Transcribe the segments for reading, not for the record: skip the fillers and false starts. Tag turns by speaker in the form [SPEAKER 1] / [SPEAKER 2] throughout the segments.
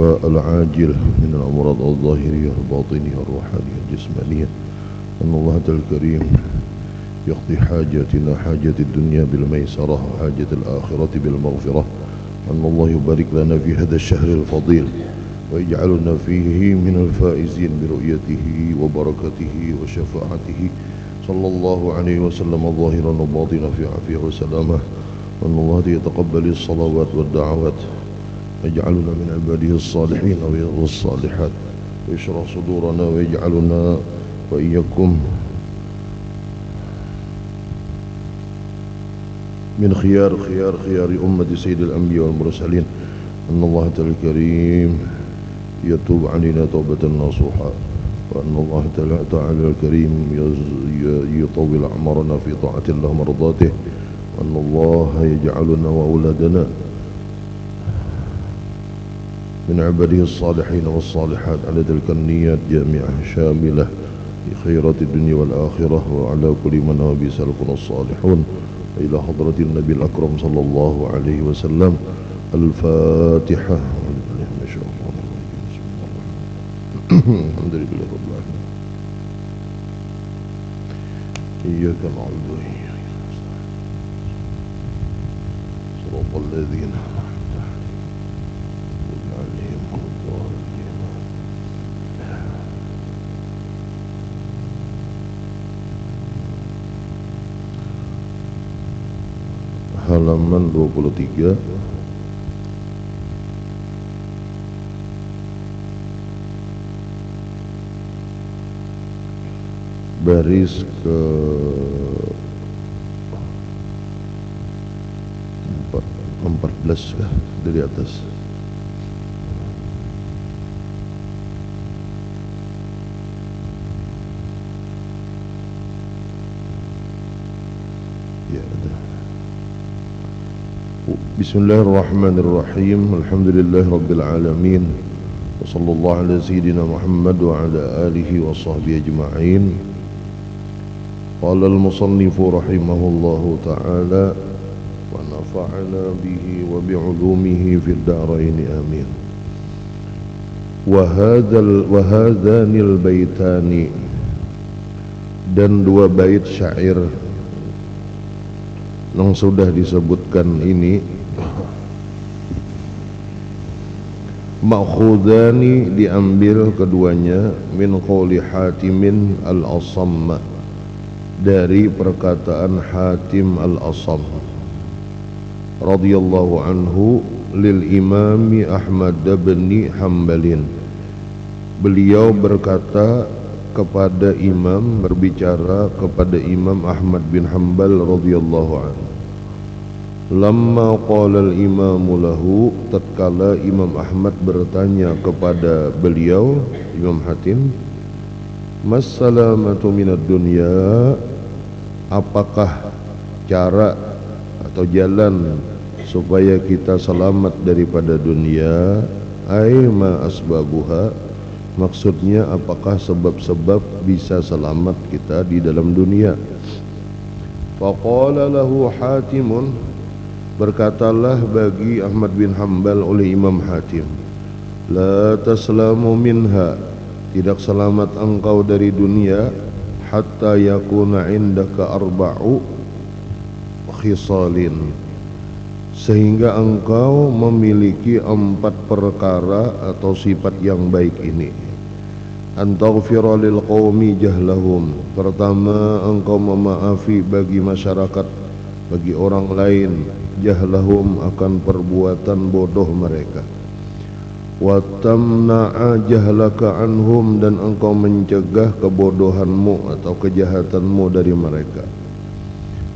[SPEAKER 1] والشفاء العاجل من الأمراض الظاهرية الباطنية الروحانية الجسمانية. أن الله الكريم يقضي حاجاتنا حاجة الدنيا بالميسرة وحاجة الآخرة بالمغفرة. أن الله يبارك لنا في هذا الشهر الفضيل ويجعلنا فيه من الفائزين برؤيته وبركته وشفاعته صلى الله عليه وسلم ظاهرا وباطنا في عافية وسلامة. وأن الله يتقبل الصلوات والدعوات ويجعلنا من عباده الصالحين والصالحات ويشرح صدورنا ويجعلنا وإياكم من خيار أمة سيد الأنبياء والمرسلين. أن الله الكريم يتوب علينا توبة نصوحا. وأن الله تعالى الكريم يطول أعمارنا في طاعة الله مرضاته. وأن الله يجعلنا وأولادنا من عباده الصالحين والصالحات على تلك النيات جامعة شاملة في خيرات الدنيا والآخرة وعلى كل من هو بسلكنا الصالحون إلى حضرة النبي الأكرم صلى الله عليه وسلم. الفاتحة. الحمد لله رب العالمين. إياك نعبد وإياك نستعين صراط الذين أنعمت عليهم غير الضالين. Halaman 23 baris ke 14 kah dari atas. Ya ada. Bismillahirrahmanirrahim. Alhamdulillahirabbil alamin. Wa sallallahu ala sayyidina Muhammad wa ala alihi wa sahbihi ajma'in. Qala al-musannifu rahimahullahu ta'ala wa nafa'ana bihi wa bi'ulumihi fid darain amin. Wa hadhanil baitani, dan dua bait syair yang sudah disebutkan ini ma'khudhani, diambil keduanya min qawli Hatimin al-Asamma, dari perkataan Hatim al-Asam radhiyallahu anhu lil imami Ahmad bin Hanbalin. Beliau berkata kepada imam, berbicara kepada Imam Ahmad bin Hanbal radhiyallahu anhu. Lamma qala al-imamu lahu, tatkala Imam Ahmad bertanya kepada beliau Imam Hatim, Massalamatu minad dunya, apakah cara atau jalan supaya kita selamat daripada dunia? Ai ma asbabuha, maksudnya apakah sebab-sebab bisa selamat kita di dalam dunia? Faqala lahu Hatimun, berkatalah bagi Ahmad bin Hanbal oleh Imam Hatim, la taslamu minha, tidak selamat engkau dari dunia, hatta yakuna indaka arba'u khisalin, sehingga engkau memiliki 4 perkara atau sifat yang baik ini. Antaghfira lil qaumi jahlahum, pertama engkau memaafi bagi masyarakat, bagi orang lain, jahlahum akan perbuatan bodoh mereka. Wa tamna'a jahlaka anhum, dan engkau mencegah kebodohanmu atau kejahatanmu dari mereka.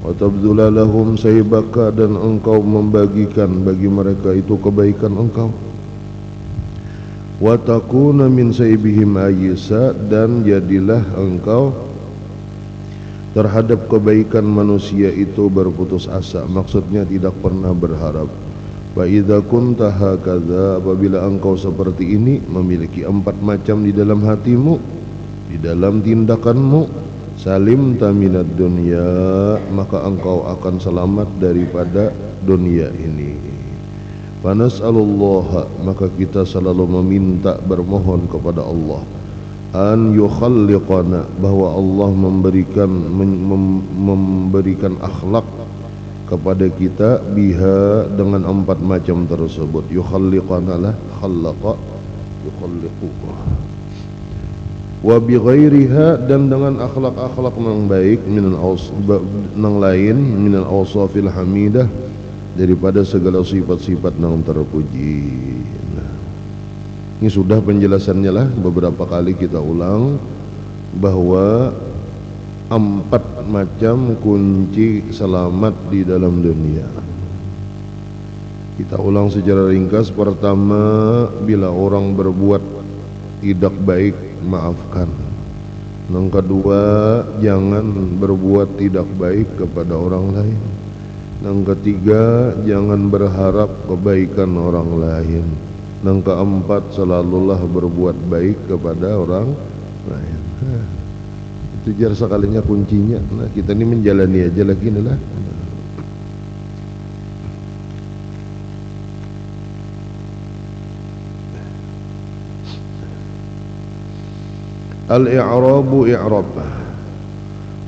[SPEAKER 1] Wa tabdhula lahum saybaka, dan engkau membagikan bagi mereka itu kebaikan engkau. Wa takuna min saybihim ayisa, dan jadilah engkau terhadap kebaikan manusia itu berputus asa, maksudnya tidak pernah berharap. Wa idza kunta hakadza, apabila engkau seperti ini, memiliki 4 macam di dalam hatimu, di dalam tindakanmu, salim taminad dunya, maka engkau akan selamat daripada dunia ini. Fanas'alullaha, maka kita selalu meminta bermohon kepada Allah, an yukhalliqana, bahwa Allah memberikan akhlak kepada kita biha, dengan 4 macam tersebut. Yukhalliqana lah, khallaqa yukhalliqu. Wa bi ghairiha, dan dengan akhlak-akhlak yang baik, yang lain, minal awsafil hamidah, daripada segala sifat-sifat yang terpuji. Nah, ini sudah penjelasannya lah, beberapa kali kita ulang bahwa 4 macam kunci selamat di dalam dunia. Kita ulang secara ringkas. Pertama, bila orang berbuat tidak baik, maafkan. Yang kedua, jangan berbuat tidak baik kepada orang lain. Yang ketiga, jangan berharap kebaikan orang lain. Yang keempat, selalulah berbuat baik kepada orang lain. Itu jar sekalinya kuncinya. Nah, kita ini menjalani aja lagi nih lah. Al-i'rabu i'rab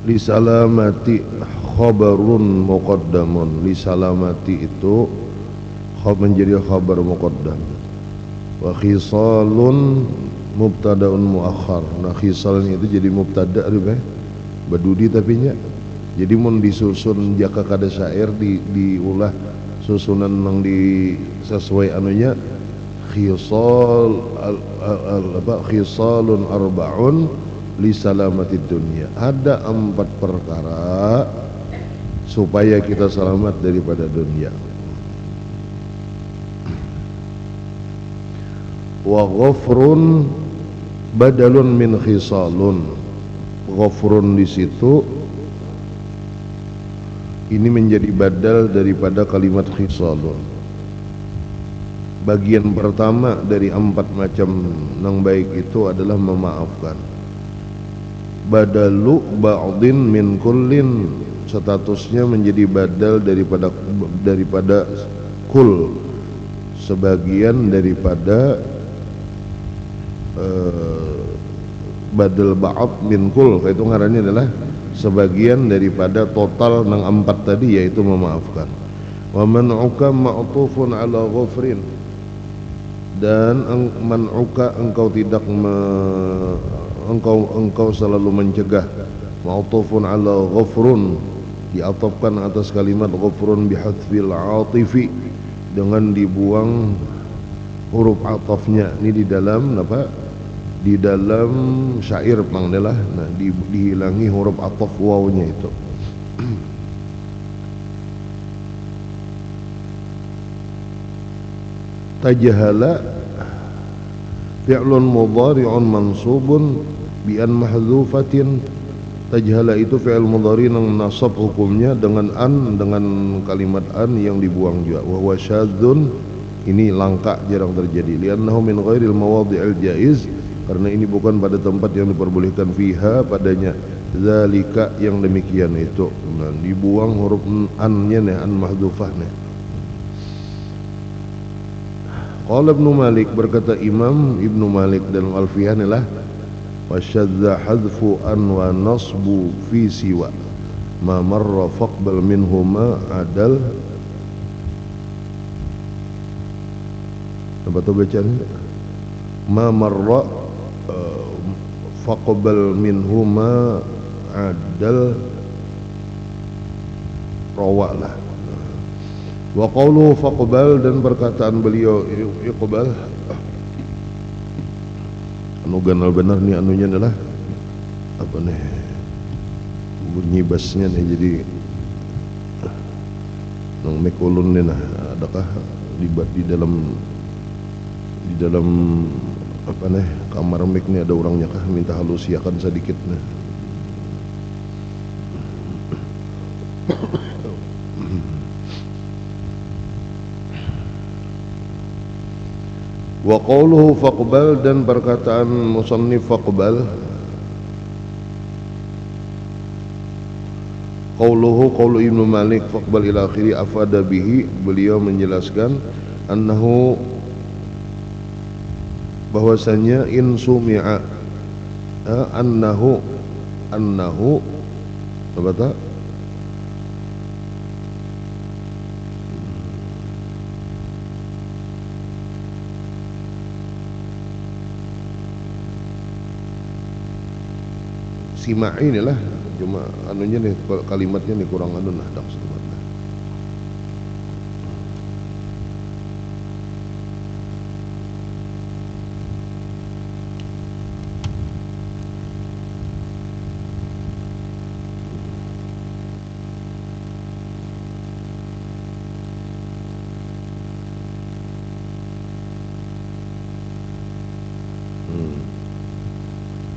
[SPEAKER 1] li salamati khabarun muqaddamun. Li salamati itu menjadi khabar muqaddam. Wa khisalun mubtada'un muakhar. Nah, khisalnya itu jadi mubtada' badudi tapi nya. Jadi mun disusun jaka kada syair diulah susunan yang sesuai anunya. Khisal khisalun arba'un li salamatid dunya. Ada 4 perkara supaya kita selamat daripada dunia. Wa ghafrun badalun min khisalun. Ghafrun di situ ini menjadi badal daripada kalimat khisalun. Bagian pertama dari 4 macam yang baik itu adalah memaafkan. Badalu ba'din min kullin, statusnya menjadi badal daripada kul, sebagian daripada badal ba'd min kul, itu ngarannya adalah sebagian daripada total yang 4 tadi, yaitu memaafkan. Wa man'uka ma'tufun ala ghafrin, dan man'uka engkau tidak engkau selalu mencegah. Ma'tufun ala ghafrun, diatofkan atas kalimat ghafrun bihadfil atifi, dengan dibuang huruf atofnya. Ini di dalam apa? Di dalam syair pangdelah. Nah, dihilangi huruf atof wawnya itu. Tajahala fi'lun mudhari'un mansubun bi an mahdhufatin. Tajahala itu fi'il mudhari' yang nasab hukumnya dengan an, dengan kalimat an yang dibuang juga. Wa huwa syadzun, ini langka, jarang terjadi. Li'annahu min ghairil mawadhi'il jaiz, karena ini bukan pada tempat yang diperbolehkan fiha padanya zalika, yang demikian itu. Nah, dibuang huruf an-nya nih, an mahdhufah nih. Qala Ibnu Malik, berkata Imam Ibnu Malik dalam Alfiyah inilah, wa syadza hadfu an wa nasbu fi siwa ma marra faqbal minhuma adal. Apa tuh bacaan? Ma marra faqbal minhuma adal rawa lah. Wa qawluhu faqbal, dan perkataan beliau iqbal, anu ganal benar nih anunya adalah apa nih bunyi bassnya nih, jadi nang mekulun nih. Nah, adakah di dalam apa nih kamar mic nih ada orangnya kah, minta halusiakan sedikit nih. Wa qawluhu faqbal, dan perkataan musannif faqbal. Qawluhu, qawlu Ibnu Malik, faqbal ila akhiri, afada bihi, beliau menjelaskan annahu bahwasanya in sumi'a annahu apa tak sima'i ini lah, cuma anunya nih kalimatnya nih kurang anu nah dak sedikit.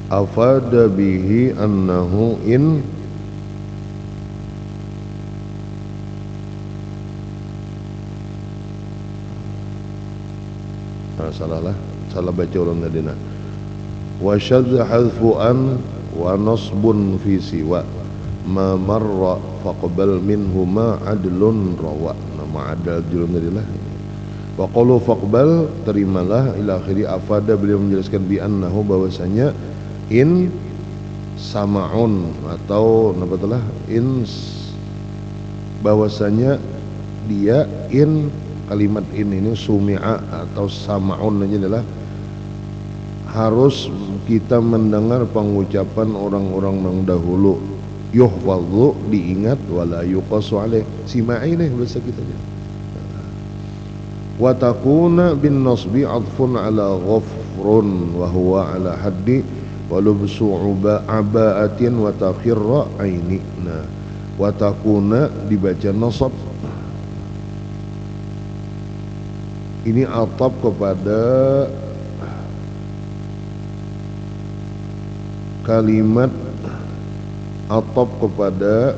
[SPEAKER 1] Afada bihi annahu in salah baca ulang tadi nah wa syadza hadfu an wa nasbun fi siwa ma marra faqbal minhu ma adlun rawa nama adal julum tadi lah wa qalu faqbal terimalah ila akhiri. Afada beliau menjelaskan bi annahu bahwasanya in sama'un atau nabatalah in bahwasanya dia in kalimat ini sumi'a atau sama'un aja adalah harus kita mendengar pengucapan orang-orang yang dahulu yuhfadhu diingat wala yuqasu alaih sima'i nih bahasa kita aja. Wa takuna bin nasbi adfun ala ghafrun wa huwa ala haddi walubsu aba'atin wa takhirra aini. Nah, wa takuna dibaca nasab ini atap kepada kalimat atap kepada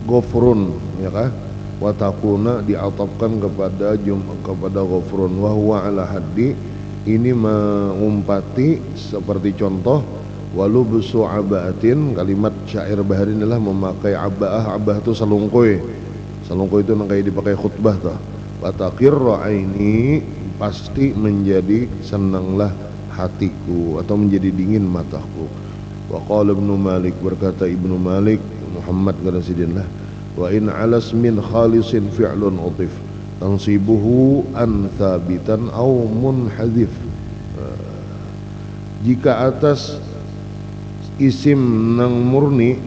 [SPEAKER 1] ghafrun ya kah, wa takuna diatapkan kepada kepada ghafrun wa huwa ala haddi ini mengumpati seperti contoh walubsu abaatin kalimat syair bahari inilah memakai abaah itu salungkoy itu yang kayak dipakai khutbah tuh. Watakirra aini pasti menjadi senanglah hatiku atau menjadi dingin mataku. Wa qala Ibnu Malik berkata Ibnu Malik Muhammad Qarasidin lah wa in alas min khalisin fi'lun utif tansibuhu an thabitan aw munhadif. Jika atas isim nang murni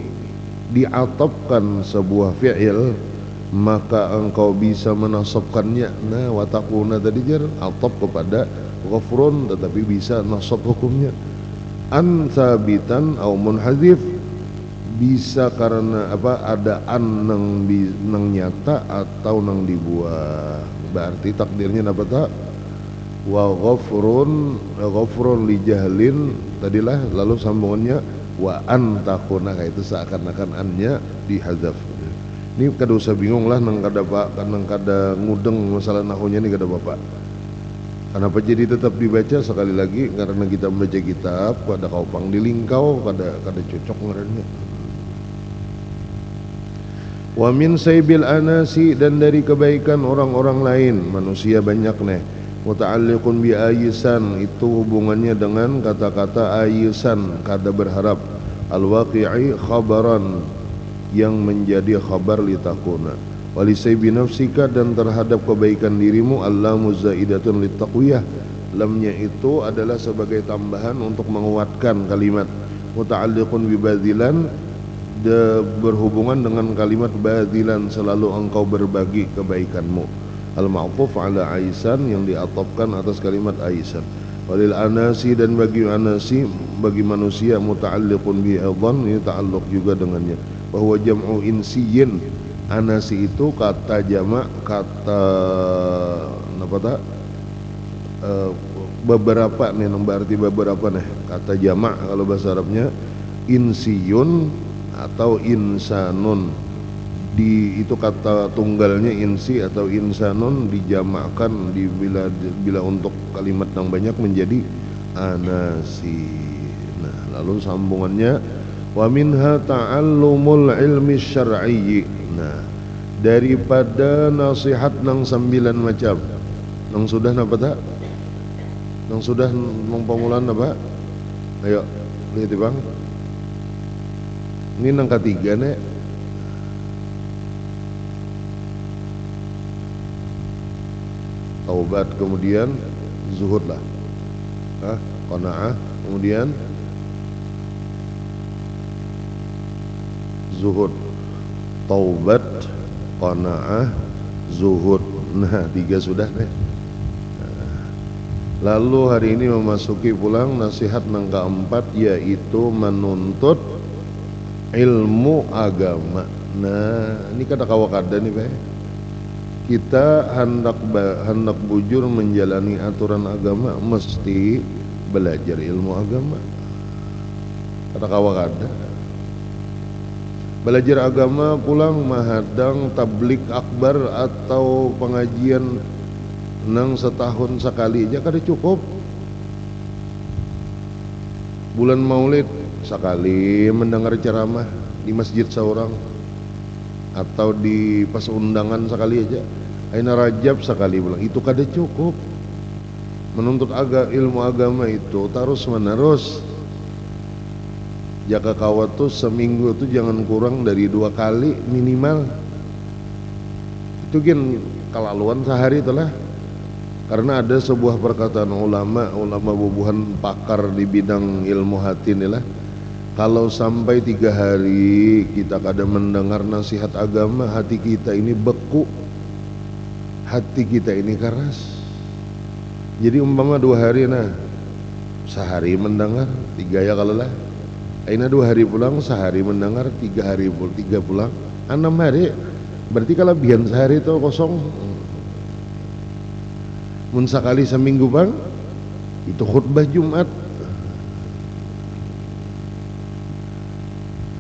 [SPEAKER 1] diatapkan sebuah fi'il maka engkau bisa menasabkannya. Nah watakuna tadi jar atap kepada ghafrun tetapi bisa nasab hukumnya an thabitan aw munhadif bisa karena apa ada an nang nyata atau nang dibuang berarti takdirnya apa tak wa ghafrun li jahlin tadilah lalu sambungannya wa an takuna itu seakan-akan annya dihadzaf. Ini kada usah bingung lah nang kada pak nang kada ngudeng masalah nahunya ini kada bapak. Kenapa jadi tetap dibaca sekali lagi karena kita membaca kitab kada kaupang dilingkau kada cocok ngarannya. Wa min saybil anasi dan dari kebaikan orang-orang lain manusia banyak nih muta'alliqun bi ayisan itu hubungannya dengan kata-kata ayisan kada berharap al-waqi'i khabaran yang menjadi khabar litakuna walisai binafsika dan terhadap kebaikan dirimu allamu zaidatun litaqwiyah lamnya itu adalah sebagai tambahan untuk menguatkan kalimat muta'alliqun bi badilan berhubungan dengan kalimat badilan selalu engkau berbagi kebaikanmu al-ma'tuf ala aisan yang diatofkan atas kalimat aisan walil anasi dan bagi anasi bagi manusia muta'alliqun bi adhan ini ta'alluq juga dengannya bahwa jam'u insiyin anasi itu kata jamak kata apa tak beberapa nih berarti beberapa nih kata jamak kalau bahasa Arabnya insiyun atau insanun itu kata tunggalnya insi atau insanun dijamakkan bila untuk kalimat yang banyak menjadi anasi. Nah lalu sambungannya wa minha ta'allumul ilmi syar'i. Nah daripada nasihat nang 9 macam. Nang sudah napa tak? Nang sudah nang pamulan apa? Ayo, lihat bang. Ini nang ketiga nih. Taubat, kemudian zuhud lah. Qanaah, kemudian zuhud. Taubat, qanaah, zuhud. Nah, 3 sudah deh. Lalu hari ini memasuki pulang nasihat yang keempat, yaitu menuntut ilmu agama. Nah, ini kata kawakada nih Pak. Kita hendak bujur menjalani aturan agama, mesti belajar ilmu agama. Kata kawakada. Belajar agama pulang mahadang tablik akbar atau pengajian nang setahun sekali aja kada cukup. Bulan Maulid sekali mendengar ceramah di masjid seorang atau di pas undangan sekali aja. Aina Rajab sekali pulang, itu kada cukup. Menuntut ilmu agama itu terus menerus. Jaka kawat tuh seminggu tuh jangan kurang dari 2 kali minimal. Itu kan kelaluan sehari itulah. Karena ada sebuah perkataan ulama bubuhan pakar di bidang ilmu hati inilah, kalau sampai 3 hari kita kadang mendengar nasihat agama, hati kita ini beku, hati kita ini keras. Jadi umpama 2 hari, nah sehari mendengar, 3 ya kalau lah, aina 2 hari pulang, sehari mendengar, 3 hari 3 pulang, 6 hari, berarti kelebihan sehari itu kosong. Mun sekali seminggu bang, itu khutbah Jumat.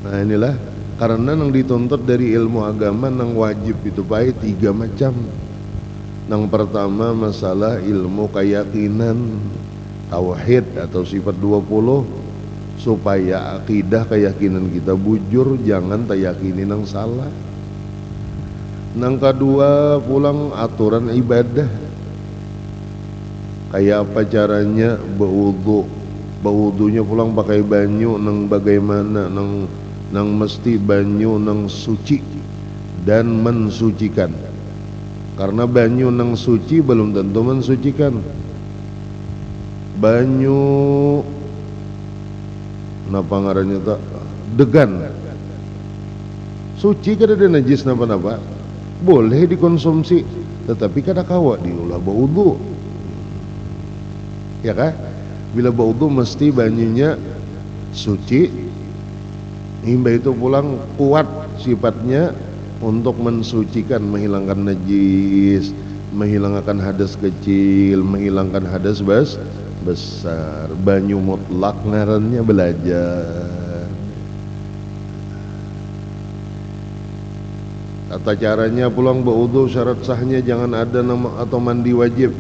[SPEAKER 1] Nah inilah karena yang dituntut dari ilmu agama yang wajib itu baik 3 macam. Yang pertama masalah ilmu keyakinan, tauhid atau sifat 20, supaya akidah keyakinan kita bujur, jangan tayakini yang salah. Yang kedua pulang aturan ibadah. Kayak apa caranya berwudu, berwudunya pulang pakai banyu nang bagaimana, nang mesti banyu nang suci dan mensucikan. Karena banyu nang suci belum tentu mensucikan. Banyu napa ngarannya tak degan, suci kada ada najis napa-napa, boleh dikonsumsi, tetapi kada kawa diulah berwudu. Ya kan? Bila berwudu mesti banyunya suci, hingga itu pulang kuat sifatnya untuk mensucikan, menghilangkan najis, menghilangkan hadas kecil, menghilangkan hadas besar. Banyu mutlak ngarannya belajar. Tata caranya pulang berwudu, syarat sahnya jangan ada nama atau mandi wajib.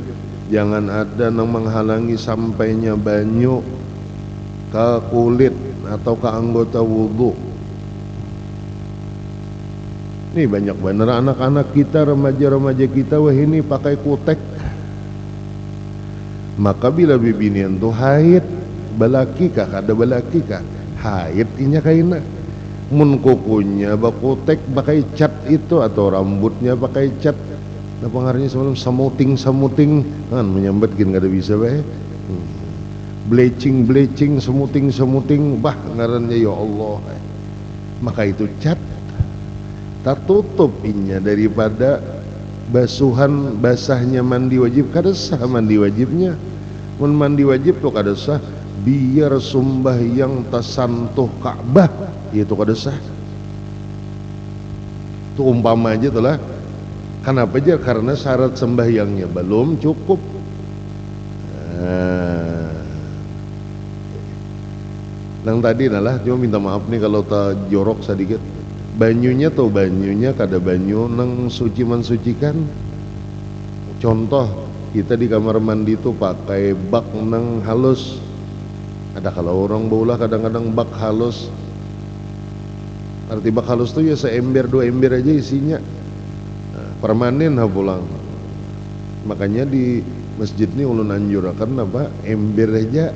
[SPEAKER 1] Jangan ada yang menghalangi sampainya banyu ke kulit atau ke anggota wudu. Ini banyak bener anak-anak kita, remaja-remaja kita, wah ini pakai kutek. Maka bila bibinian tuh haid, balaki kah, kada balaki kah, haid inya kaina. Mun kukunya bakutek pakai cat itu, atau rambutnya pakai cat. Nah pengaruhnya semalam samuting kan menyambatkin kada bisa bae. Bleaching semuting bah ngarannya ya Allah. Maka itu cat tertutup inya daripada basahnya mandi wajib, kada sah mandi wajibnya. Mun mandi wajib tuh kada sah biar sembahyang tasantuh Ka'bah, itu kada sah. Itu umpama aja tuh lah. Kenapa aja? Karena syarat sembahyangnya belum cukup. Yang tadi nalah, cuma minta maaf nih kalau tak jorok sedikit. Banyunya tuh banyunya kada banyu nang suci mensucikan. Contoh kita di kamar mandi tuh pakai bak nang halus. Ada kalau orang baulah kadang-kadang bak halus. Arti bak halus tuh ya seember 2 ember aja isinya. permanen pulang. Makanya di masjid ini ulun anjurakan apa ember aja.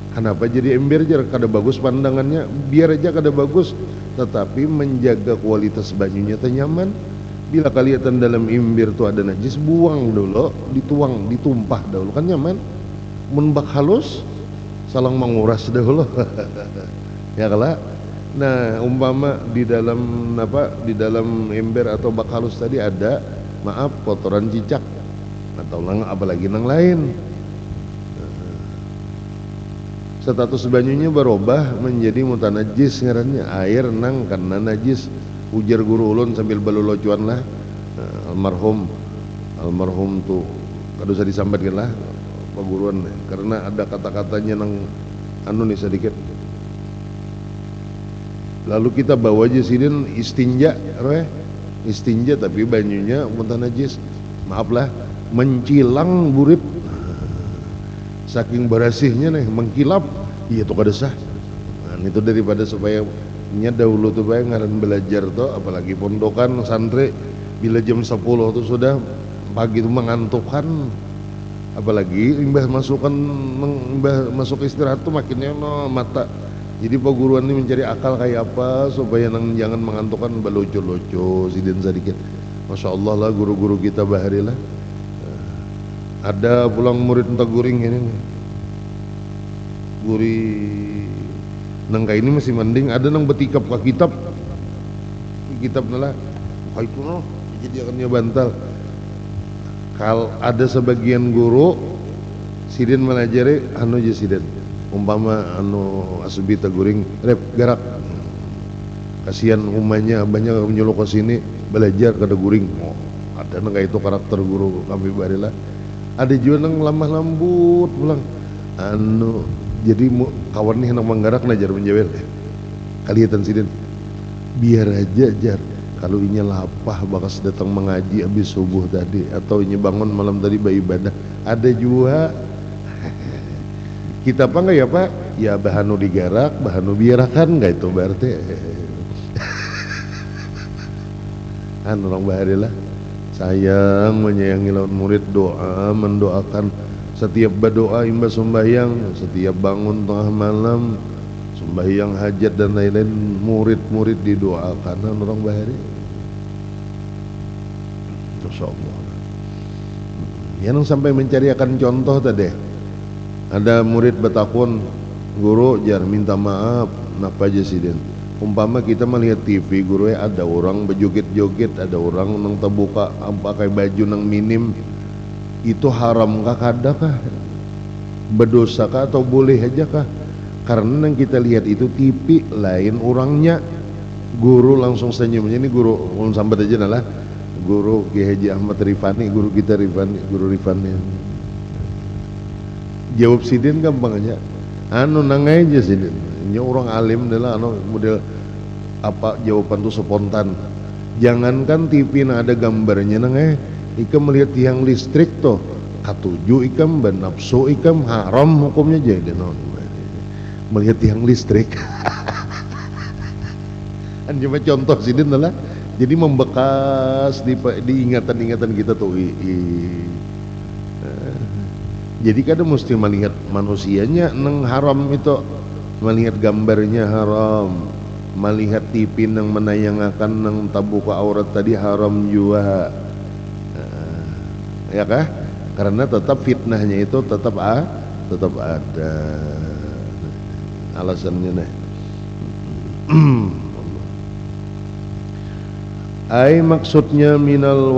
[SPEAKER 1] Kenapa jadi ember aja kada bagus pandangannya, biar aja kada bagus, tetapi menjaga kualitas banyunya teh nyaman. Bila kelihatan dalam ember tuh ada najis, buang dulu, dituang, ditumpah dulu kan nyaman. Mun bak halus salang menguras dahulu. Ya kala. Nah, umpama di dalam di dalam ember atau bak halus tadi ada maaf kotoran cicak atau apalagi nang lain. Status banyunya berubah menjadi mutanajis ngarannya, air nang karena najis. Ujar guru ulun sambil balolocuan lah, almarhum tuh kada usah disambatkan lah paguruan, karena ada kata-katanya nang nih sedikit. Lalu kita bawa aja sidin istinja, istinja tapi banyunya mutanajis. Maaf lah, mencilang burip, saking berasihnya nih mengkilap, iya tuh kada sah. Nah, itu daripada supaya nya dahulu tuh bae ngaran belajar tuh, apalagi pondokan santri bila jam 10 tuh sudah pagi tuh mengantukkan, apalagi imbah masuk istirahat tuh makinnya no mata. Jadi paguruan ini mencari akal kayak apa supaya nang jangan mengantukkan belucu-lucu sidin sedikit. Masya Allah lah guru-guru kita bahari lah. Ada pulang murid entah guring ini guri nangka ini masih mending, ada nang betikap ke kitab nalah itu no jadi akannya bantal. Kalau ada sebagian guru sidin melajari anu aja sidin, umpama anu asubi teguring rep garak, kasihan umanya banyak menyolok ke sini belajar kada guring. Oh, ada nang itu karakter guru kami barilah. Ada juga nang lamah lambut pulang anu jadi kawan nih nang manggarak najar menjawel kelihatan sidin biar aja jar kalau inya lapah bakas datang mengaji habis subuh tadi atau inya bangun malam tadi beribadah. Ada juga kita apa enggak ya Pak ya bahanu digarak bahanu biarakan enggak itu berarti anu orang bahari lah sayang menyayangi lawan murid, doa mendoakan setiap berdoa imbas sembahyang, setiap bangun tengah malam sembahyang hajat dan lain-lain, murid-murid didoakan orang bahari. Insyaallah. Yang sampai mencariakan contoh tadi. Ada murid bertakun, guru jar minta maaf, napa aja sidin. Umpama kita melihat TV, guru ada orang berjoget-joget, ada orang nang terbuka pakai baju nang minim, itu haram kah kada kah? Berdosa kah atau boleh aja kah? Karena yang kita lihat itu TV lain orangnya. Guru langsung senyumnya, ini guru ulun sambat aja nalah. Guru Ki Haji Ahmad Rifani, guru kita Rifani, guru Rifani. Jawab sidin gampang aja. Anu nang aja sidin. Ini orang alim adalah anu model apa jawaban tuh spontan. Jangankan TV nah ada gambarnya nang ikam melihat tiang listrik tuh katuju ikam benapsu ikam haram hukumnya jadi non melihat tiang listrik. Cuma contoh sini adalah jadi membekas di ingatan-ingatan kita tuh. Jadi kadang mesti melihat manusianya nang haram itu, melihat gambarnya haram, melihat TV nang menayangkan nang tabuka aurat tadi haram juga. Ya kah? Karena tetap fitnahnya itu tetap ada alasannya nih. Ai maksudnya minal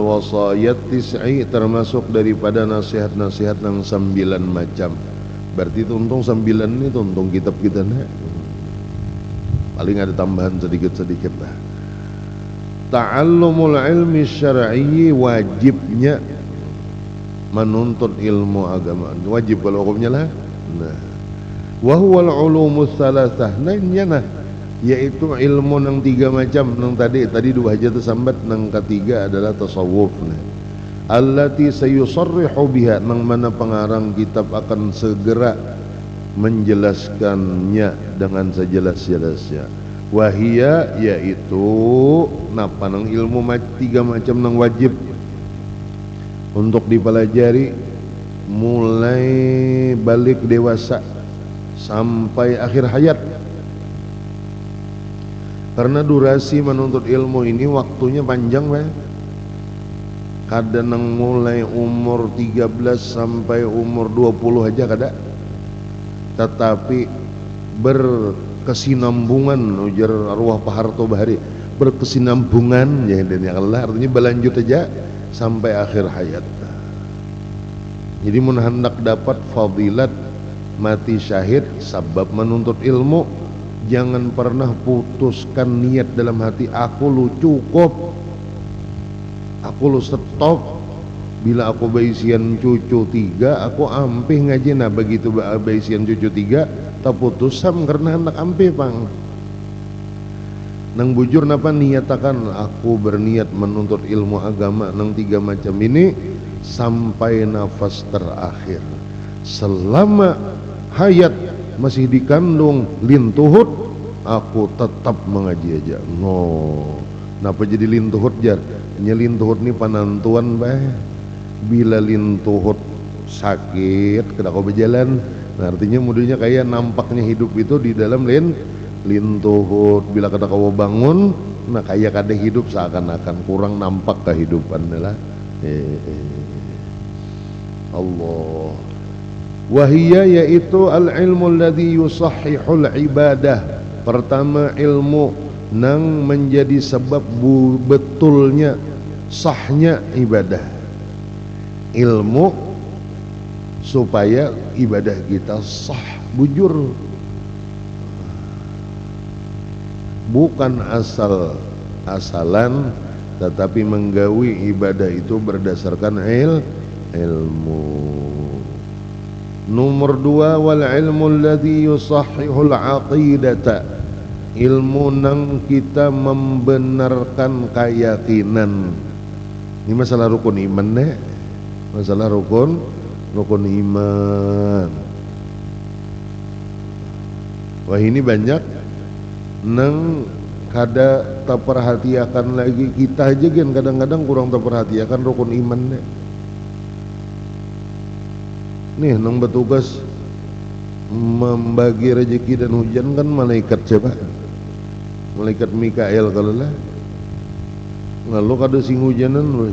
[SPEAKER 1] wasayat tis'i, termasuk daripada nasihat-nasihat yang 9 macam. Berarti itu untung 9 ini untung kitab kita nih. Paling ada tambahan sedikit-sedikit lah. Ta'allumul ilmi syar'i, wajibnya menuntut ilmu agama. Wajib kalau hukumnya lah. Nah, wa huwal ulumus salasah. Nah, yaitu ilmu nang 3 macam nang tadi 2 aja tersambat, nang ketiga adalah tasawuf. Allati sayusarrihu biha, nang mana pengarang kitab akan segera menjelaskannya dengan sejelas-jelasnya. Wahia yaitu napa nang ilmu tiga macam nang wajib untuk dipelajari mulai balik dewasa sampai akhir hayat. Karena durasi menuntut ilmu ini waktunya panjang, Pak. Kadang mulai umur 13 sampai umur 20 aja kada. Tetapi berkesinambungan ujar arwah Pak Harto Bahari, berkesinambungan ya dan Allah artinya berlanjut aja sampai akhir hayat. Jadi mun hendak dapat fadilat mati syahid sebab menuntut ilmu, jangan pernah putuskan niat dalam hati, aku lu cukup, aku lu stop, bila aku baisian cucu 3 aku ampih ngaji. Nah begitu baisian cucu 3 tak putusam karena hendak ampih pang nang bujur napa niatakan aku berniat menuntut ilmu agama nang 3 macam ini sampai nafas terakhir, selama hayat masih dikandung lintuhut aku tetap mengaji aja. Napa jadi lintuhut jar? Lintuhut ni panantuan bah. Bila lintuhut sakit kada kau berjalan, nah, artinya modelnya kayak nampaknya hidup itu di dalam lintuhut. Bila kada kau bangun, nah kayak kada hidup, seakan-akan kurang nampak kehidupan lah. Allah. Wahia yaitu al-ilmu alladhi yusahhihul ibadah. Pertama ilmu nang menjadi sebab betulnya sahnya ibadah. Ilmu supaya ibadah kita sah bujur, bukan asal-asalan, tetapi menggawi ibadah itu berdasarkan ilmu. Nomor 2 wal ilmu alladhi yusahhihul aqidata. Ilmu nang kita membenarkan keyakinan. Ini masalah rukun iman deh. Masalah rukun iman. Wah ini banyak nang kada terperhatikan lagi, kita aja kan kadang-kadang kurang terperhatikan rukun iman deh. Nih nang bertugas membagi rezeki dan hujan kan malaikat siapa? Malaikat Mikael kalau lah. Lalu kada sing hujanan loh.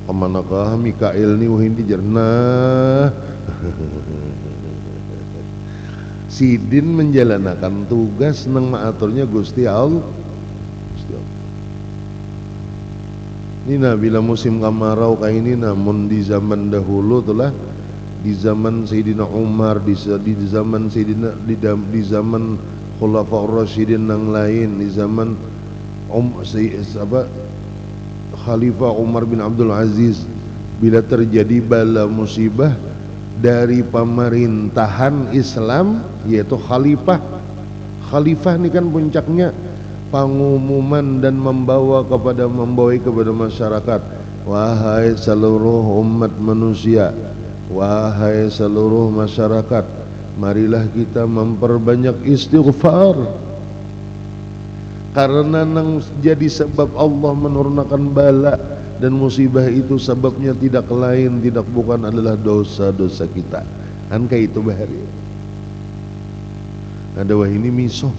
[SPEAKER 1] Kemanakah Mikael ni wahindi jernah. Sidin menjalankan tugas nang maaturnya Gusti Allah. Ini nah bila musim kemarau kayak ini, namun di zaman dahulu itulah, di zaman Sayyidina Umar, di zaman Sayyidina di zaman Khulafaur Rasyidin yang lain, di zaman Khalifah Umar bin Abdul Aziz, bila terjadi bala musibah dari pemerintahan Islam yaitu khalifah ini kan puncaknya pengumuman dan membawa kepada masyarakat, wahai seluruh umat manusia, wahai seluruh masyarakat, marilah kita memperbanyak istighfar. Karena nang jadi sebab Allah menurunkan bala dan musibah itu sebabnya tidak lain tidak bukan adalah dosa-dosa kita. Kan kayak itu bahari. Ada wah ini miso.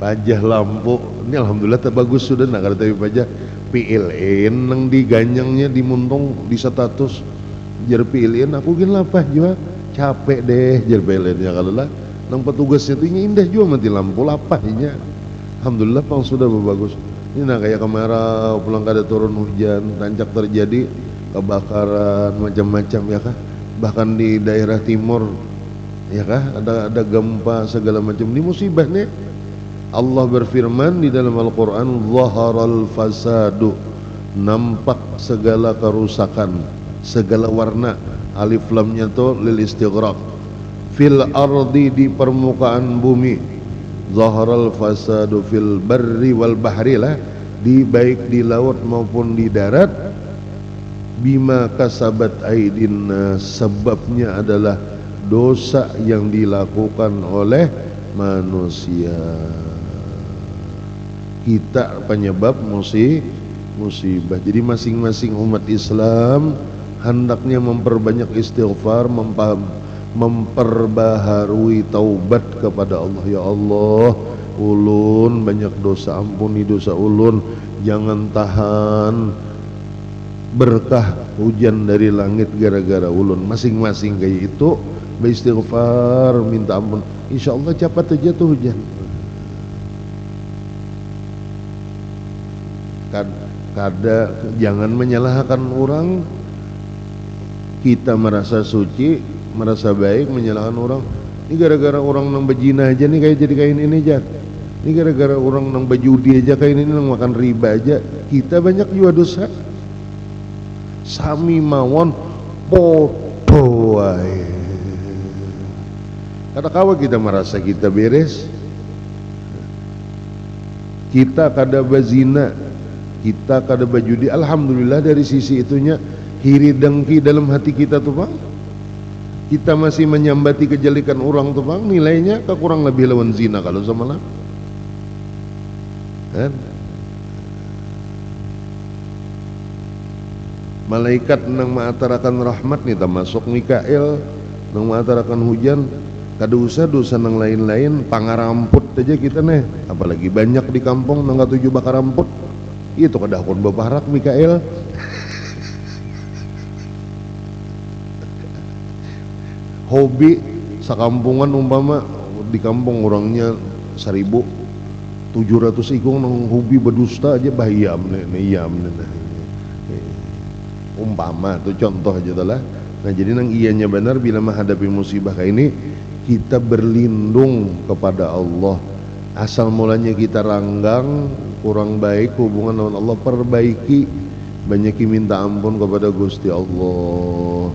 [SPEAKER 1] Pajah lampu ini alhamdulillah bagus sudah nak kada tapi pajah PLN nang diganyangnya dimuntung di status jar PLN aku gin lapah juga capek deh jar PLN-nya kalau lah nang petugasnya itu indah juga mati lampu lapahnya. Alhamdulillah pang sudah bagus. Ini nah kayak kamera pulang kada turun hujan tancap terjadi kebakaran macam-macam ya kah, bahkan di daerah timur ya kah ada gempa segala macam. Ini musibah nih. Allah berfirman di dalam Al-Quran, zaharal fasadu, nampak segala kerusakan, segala warna, alif lamnya itu lil istighraq, fil ardi di permukaan bumi, zaharal fasadu fil barri wal bahri lah, di baik di laut maupun di darat, bima kasabat aidin nas, sebabnya adalah dosa yang dilakukan oleh manusia. Kita penyebab musibah. Jadi masing-masing umat Islam hendaknya memperbanyak istighfar, memperbaharui taubat kepada Allah. Ya Allah, ulun banyak dosa, ampuni dosa ulun. Jangan tahan berkah hujan dari langit gara-gara ulun. Masing-masing kayak itu beristighfar, minta ampun, insya Allah cepat aja tuh hujan. Kada jangan menyalahkan orang. Kita merasa suci, merasa baik, menyalahkan orang. Ini gara-gara orang nang bejina aja nih kayak jadi kain ini aja. Ini gara-gara orang nang bejudi aja kain ini, nang makan riba aja. Kita banyak juga dosa. Sami mawon podo wae. Kadang-kadang kita merasa kita beres. Kita kada bazina, kita kada bajudi. Alhamdulillah dari sisi itunya hiri dengki dalam hati kita tuh bang. Kita masih menyambati kejelekan orang tuh bang, nilainya kurang lebih lawan zina kalau sama lah. Kan? Malaikat nang maatarakan rahmat nih termasuk Mikael nang maatarakan hujan. Kada usah dosa nang lain-lain, pangaramput aja kita nih. Apalagi banyak di kampung nang katuju bakar ramput. Itu kada kon baparak Mikael. Hobi sakampungan umpama di kampung orangnya 1.700 ikung nang hobi berdusta aja bahiyam nih umpama tuh contoh aja lah. Nah jadi nang ianya benar bila menghadapi musibah kayak ini kita berlindung kepada Allah. Asal mulanya kita ranggang kurang baik hubungan dengan Allah, perbaiki, banyak minta ampun kepada Gusti Allah.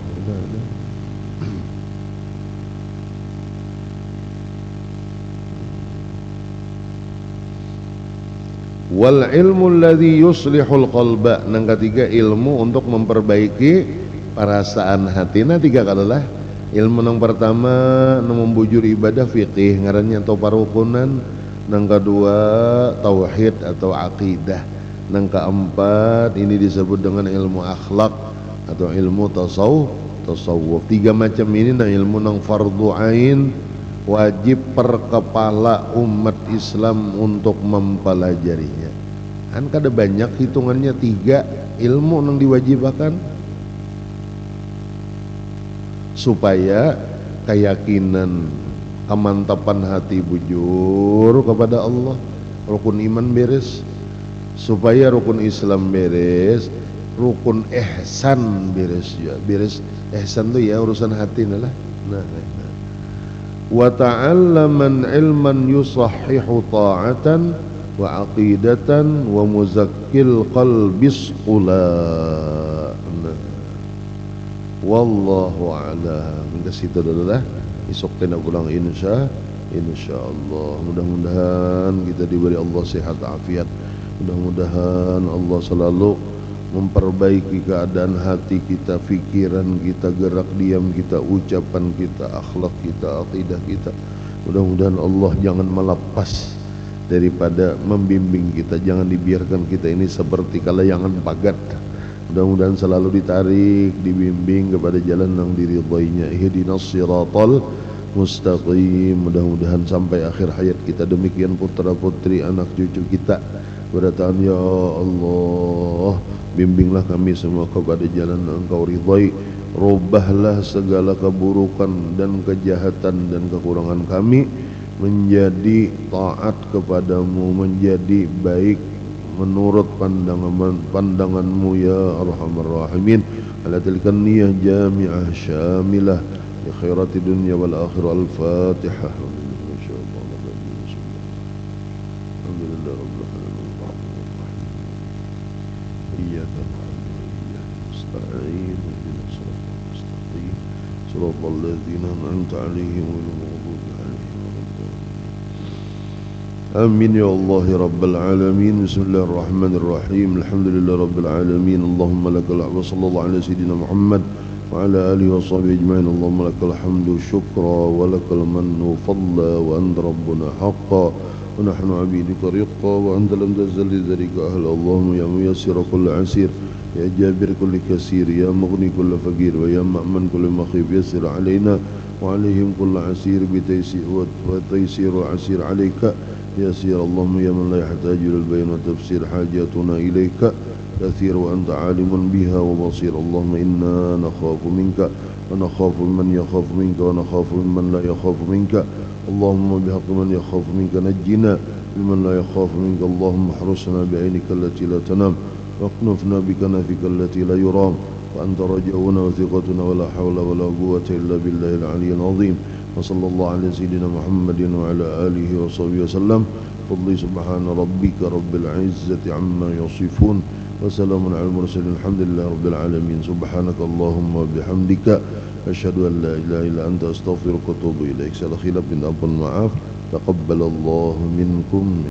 [SPEAKER 1] Wal ilmu alladhi yuslihul qalba, nang ketiga ilmu untuk memperbaiki perasaan hati. Nah tiga kali lah ilmu. Nang pertama nang membujur ibadah fiqih ngarannya atau parukunan. Nang kedua tauhid atau aqidah. Nang keempat ini disebut dengan ilmu akhlak atau ilmu tasawuf. Tiga macam ini nang ilmu nang fardu ain, wajib per kepala umat Islam untuk mempelajarinya. Kan kada banyak hitungannya tiga ilmu yang diwajibkan supaya keyakinan, kemantapan hati bujur kepada Allah, rukun iman beres, supaya rukun Islam beres, rukun ihsan beres ya. Beres ihsan tuh ya urusan hati lah. Nah. Wa ta'allaman ilman yusahhihu ta'atan wa aqidatan wa muzakkil qalbis qula. Wallahu a'lam. Hingga situ dulu lah. Esok kita pulang insyaallah. Mudah-mudahan kita diberi Allah sehat afiat. Mudah-mudahan Allah selalu memperbaiki keadaan hati kita, fikiran kita, gerak diam kita, ucapan kita, akhlak kita, akidah kita. Mudah-mudahan Allah jangan melepas daripada membimbing kita, jangan dibiarkan kita ini seperti kalayangan pagat. Mudah-mudahan selalu ditarik, dibimbing kepada jalan yang diridhoinya. Ihdinas siratal mustaqim. Mudah-mudahan sampai akhir hayat kita demikian putra putri anak cucu kita berdatangan, ya Allah bimbinglah kami semua kepada jalan Engkau ridhai. Rubahlah segala keburukan dan kejahatan dan kekurangan kami menjadi taat kepadamu, menjadi baik menurut pandanganmu ya arhamar rahimin. Ala tilkan niyah jami'ah syamilah ya khairati dunya wal akhirah. Al-Fatihah. صراط الذين أنعمت عليهم غير المغضوب عليهم ولا الضالين. آمين يا الله يا رب العالمين. بسم الله الرحمن الرحيم. الحمد لله رب العالمين. اللهم لك الحمد وصلى الله على سيدنا محمد وعلى آله وصحبه أجمعين. اللهم لك الحمد شكرا ولك المن فضلا وأنت ربنا حقا ونحن عبيدك رقا وأنت لم تزل لذلك أهلا. اللهم يا ميسر كل عسير يا جابر كل كسير يا مغني كل فقير ويا مأمن كل مخيف يسر علينا وعليهم كل عسير وتيسير العسير عليك يسير. اللهم يا من لا يحتاج إلى البيان والتفسير حاجاتنا إليك كثير وأنت عالم بها وبصير. اللهم إنا نخاف منك ونخاف من يخاف منك ونخاف ممن لا يخاف منك. اللهم بحق من يخاف منك نجنا بمن لا يخاف منك. اللهم احرسنا بعينك التي لا تنام واكنفنا بكنفك التي لا يرام وأنت رجاؤنا وثقتنا ولا حول ولا قوة إلا بالله العلي العظيم. وصلى الله على سيدنا محمد وعلى آله وصحبه وسلم. فضل سبحان ربك رب العزة عما يصفون وسلام على المرسلين الحمد لله رب العالمين. سبحانك اللهم وبحمدك أشهد أن لا إله إلا أنت أستغفرك وأتوب إليك. Salah khilaf minta ampun maaf. Taqabbalallahu minkum.